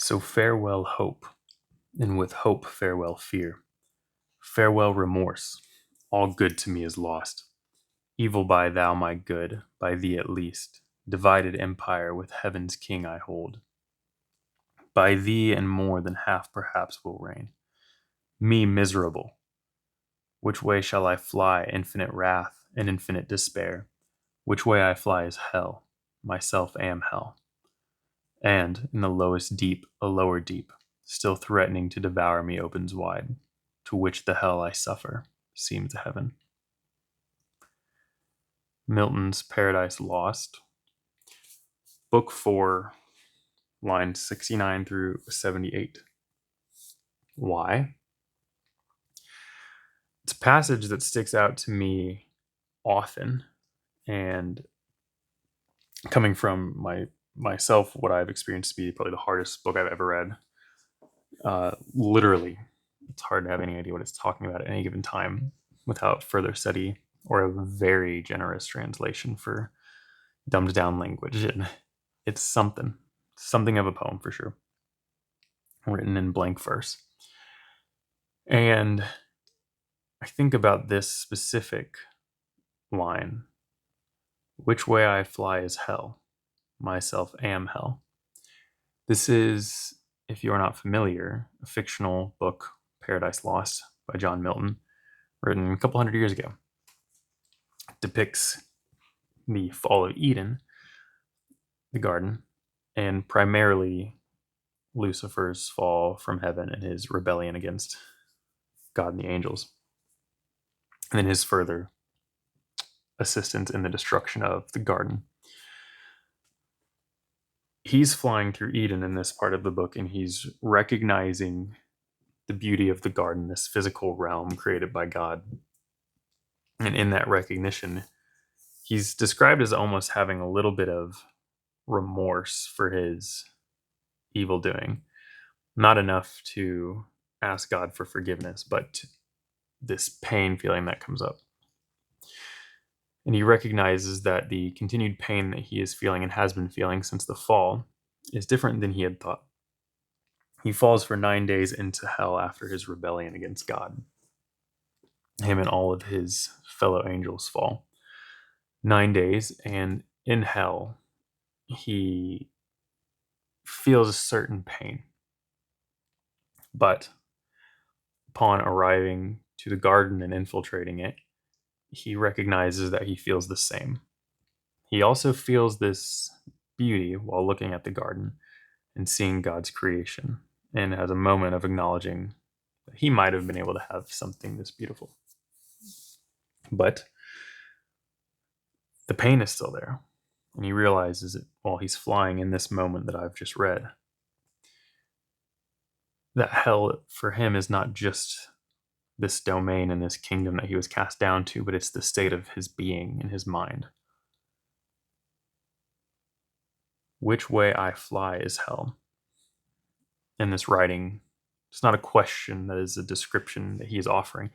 So farewell hope, and with hope farewell fear. Farewell remorse, all good to me is lost. Evil by thou my good, by thee at least. Divided empire with heaven's king I hold. By thee and more than half perhaps will reign. Me miserable, which way shall I fly infinite wrath and infinite despair? Which way I fly is hell, myself am hell. And in the lowest deep, a lower deep, still threatening to devour me opens wide, to which the hell I suffer seems a heaven. Milton's Paradise Lost, Book 4, lines 69 through 78. Why? It's a passage that sticks out to me often, and coming from myself, what I've experienced to be probably the hardest book I've ever read. Literally, it's hard to have any idea what it's talking about at any given time without further study or a very generous translation for dumbed down language. And it's something of a poem for sure, written in blank verse. And I think about this specific line: which way I fly is hell, myself am hell. This is, if you are not familiar, a fictional book, Paradise Lost by John Milton, written a couple hundred years ago. It depicts the fall of Eden, the garden, and primarily Lucifer's fall from heaven and his rebellion against God and the angels, and then his further assistance in the destruction of the garden. He's flying through Eden in this part of the book, and he's recognizing the beauty of the garden, this physical realm created by God. And in that recognition, he's described as almost having a little bit of remorse for his evil doing. Not enough to ask God for forgiveness, but this pain feeling that comes up. And he recognizes that the continued pain that he is feeling and has been feeling since the fall is different than he had thought. He falls for 9 days into hell after his rebellion against God. Him and all of his fellow angels fall. 9 days, and in hell, he feels a certain pain. But upon arriving to the garden and infiltrating it, he recognizes that he feels the same. He also feels this beauty while looking at the garden and seeing God's creation, and has a moment of acknowledging that he might have been able to have something this beautiful. But the pain is still there, and he realizes it while he's flying in this moment that I've just read, that hell for him is not just this domain and this kingdom that he was cast down to, but it's the state of his being and his mind. Which way I fly is hell. In this writing, it's not a question, that is a description that he is offering,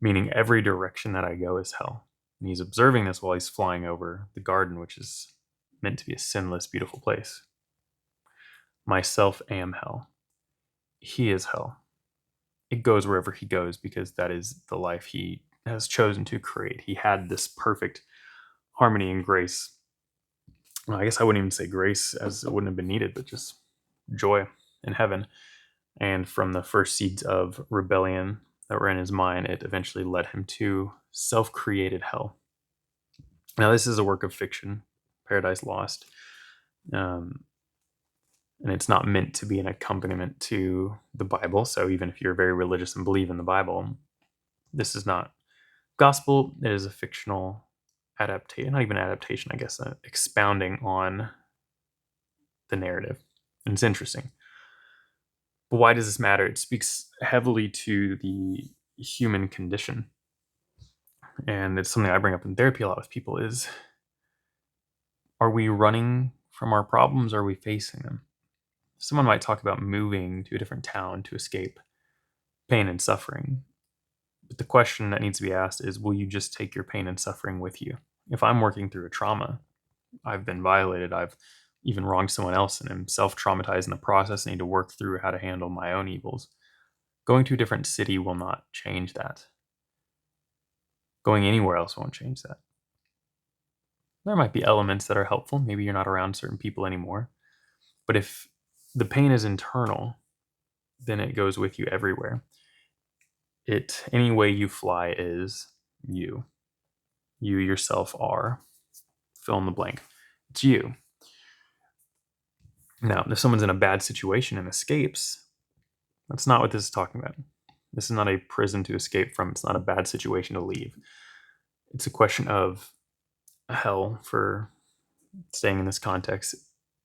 meaning every direction that I go is hell. And he's observing this while he's flying over the garden, which is meant to be a sinless, beautiful place. Myself am hell. He is hell. It goes wherever he goes because that is the life he has chosen to create. He had this perfect harmony and grace. Well, I guess I wouldn't even say grace, as it wouldn't have been needed, but just joy in heaven. And from the first seeds of rebellion that were in his mind, it eventually led him to self-created hell. Now, this is a work of fiction, Paradise Lost. And it's not meant to be an accompaniment to the Bible. So even if you're very religious and believe in the Bible, this is not gospel. It is a fictional adaptation, not even adaptation, I guess, expounding on the narrative. And it's interesting. But why does this matter? It speaks heavily to the human condition. And it's something I bring up in therapy a lot with people is, are we running from our problems or are we facing them? Someone might talk about moving to a different town to escape pain and suffering. But the question that needs to be asked is, will you just take your pain and suffering with you? If I'm working through a trauma, I've been violated, I've even wronged someone else and am self-traumatized in the process and need to work through how to handle my own evils. Going to a different city will not change that. Going anywhere else won't change that. There might be elements that are helpful. Maybe you're not around certain people anymore. But if the pain is internal, then it goes with you everywhere. Any way you fly is you. You yourself are, fill in the blank. It's you. Now, if someone's in a bad situation and escapes, that's not what this is talking about. This is not a prison to escape from. It's not a bad situation to leave. It's a question of hell, for staying in this context,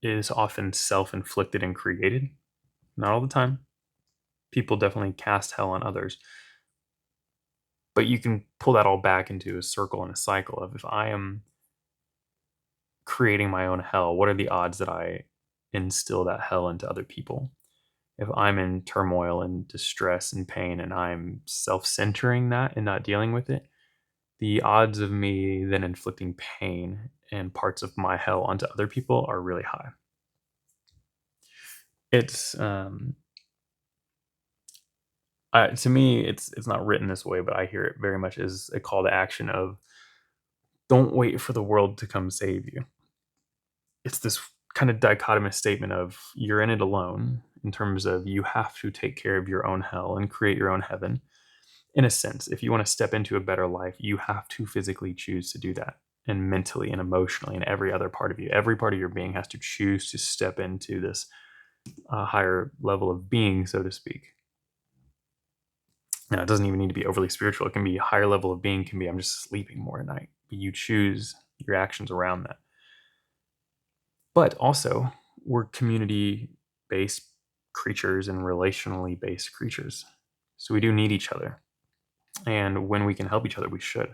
is often self-inflicted and created. Not all the time. People definitely cast hell on others. But you can pull that all back into a circle and a cycle of, if I am creating my own hell, what are the odds that I instill that hell into other people? If I'm in turmoil and distress and pain and I'm self-centering that and not dealing with it, the odds of me then inflicting pain and parts of my hell onto other people are really high. It's to me, it's not written this way, but I hear it very much as a call to action of, don't wait for the world to come save you. It's this kind of dichotomous statement of, you're in it alone, in terms of you have to take care of your own hell and create your own heaven. In a sense, if you want to step into a better life, you have to physically choose to do that, and mentally and emotionally, and every other part of you, every part of your being has to choose to step into this higher level of being, so to speak. Now, it doesn't even need to be overly spiritual. It can be a higher level of being, can be, I'm just sleeping more at night. But you choose your actions around that. But also, we're community-based creatures and relationally based creatures. So we do need each other. And when we can help each other, we should.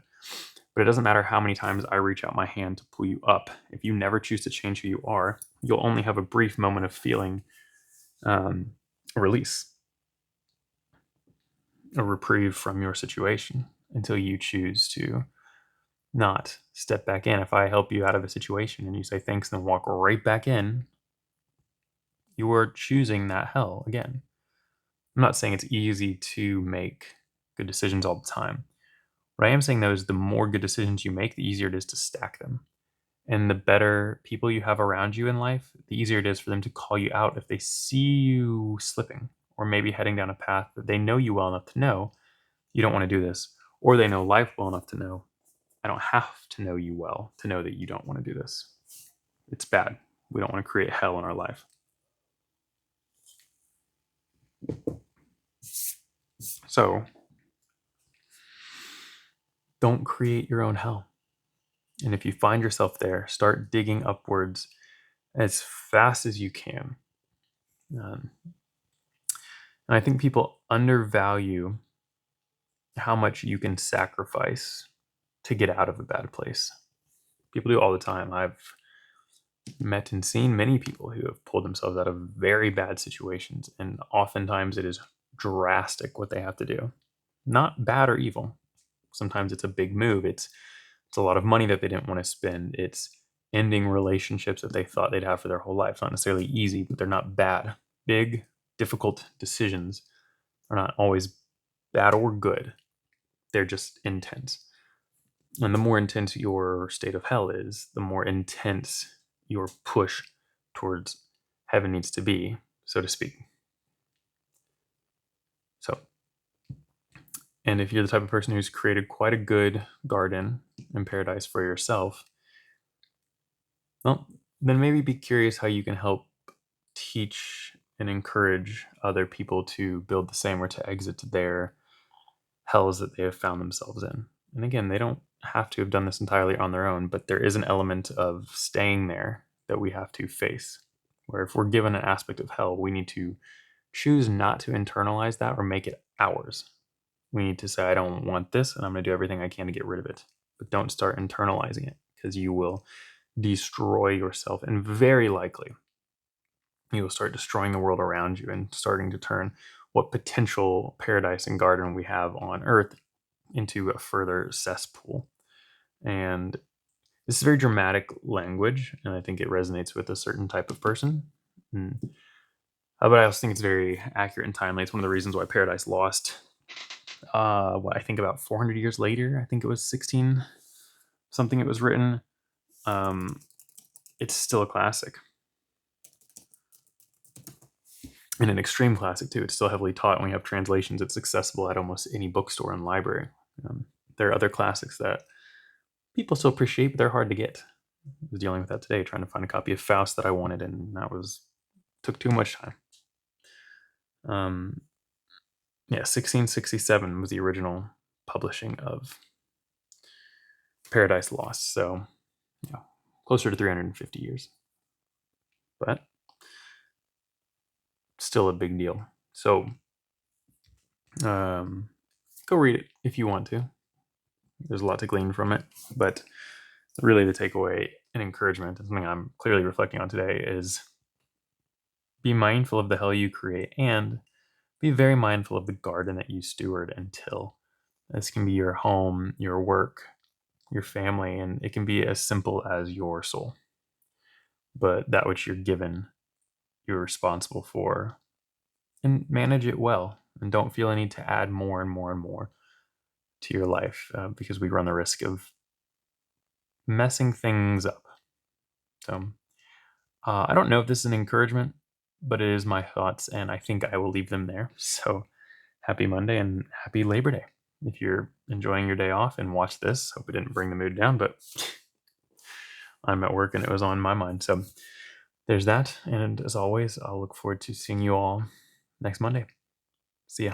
But it doesn't matter how many times I reach out my hand to pull you up. If you never choose to change who you are, you'll only have a brief moment of feeling a release, a reprieve from your situation, until you choose to not step back in. If I help you out of a situation and you say thanks and then walk right back in, you are choosing that hell again. I'm not saying it's easy to make good decisions all the time. What I am saying, though, is the more good decisions you make, the easier it is to stack them. And the better people you have around you in life, the easier it is for them to call you out if they see you slipping, or maybe heading down a path that they know you well enough to know you don't want to do this, or they know life well enough to know, I don't have to know you well to know that you don't want to do this. It's bad. We don't want to create hell in our life. So don't create your own hell. And if you find yourself there, start digging upwards as fast as you can. And I think people undervalue how much you can sacrifice to get out of a bad place. People do all the time. I've met and seen many people who have pulled themselves out of very bad situations, and oftentimes it is drastic what they have to do. Not bad or evil. Sometimes it's a big move. It's a lot of money that they didn't want to spend. It's ending relationships that they thought they'd have for their whole life. It's not necessarily easy, but they're not bad. Big, difficult decisions are not always bad or good. They're just intense. And the more intense your state of hell is, the more intense your push towards heaven needs to be, so to speak. So, and if you're the type of person who's created quite a good garden and paradise for yourself, well, then maybe be curious how you can help teach and encourage other people to build the same, or to exit their hells that they have found themselves in. And again, they don't have to have done this entirely on their own, but there is an element of staying there that we have to face. Where if we're given an aspect of hell, we need to choose not to internalize that or make it ours. We need to say, I don't want this, and I'm going to do everything I can to get rid of it. But don't start internalizing it, because you will destroy yourself, and very likely you will start destroying the world around you and starting to turn what potential paradise and garden we have on earth into a further cesspool. And This is very dramatic language, and I think it resonates with a certain type of person. Mm. But I also think it's very accurate and timely. It's one of the reasons why Paradise Lost, I think about 400 years later, I think it was 16 something it was written. It's still a classic. And an extreme classic, too. It's still heavily taught, and we have translations. It's accessible at almost any bookstore and library. There are other classics that people still appreciate, but they're hard to get. I was dealing with that today, trying to find a copy of Faust that I wanted, and took too much time. Yeah, 1667 was the original publishing of Paradise Lost, so closer to 350 years, but still a big deal. So go read it if you want to. There's a lot to glean from it, but really the takeaway and encouragement, and something I'm clearly reflecting on today, is be mindful of the hell you create, and be very mindful of the garden that you steward and till. This can be your home, your work, your family, and it can be as simple as your soul. But that which you're given, you're responsible for, and manage it well. And don't feel a need to add more and more and more to your life, because we run the risk of messing things up. So I don't know if this is an encouragement, but it is my thoughts, and I think I will leave them there. So happy Monday and happy Labor Day. If you're enjoying your day off and watch this, hope it didn't bring the mood down, but I'm at work and it was on my mind. So there's that. And as always, I'll look forward to seeing you all next Monday. See ya.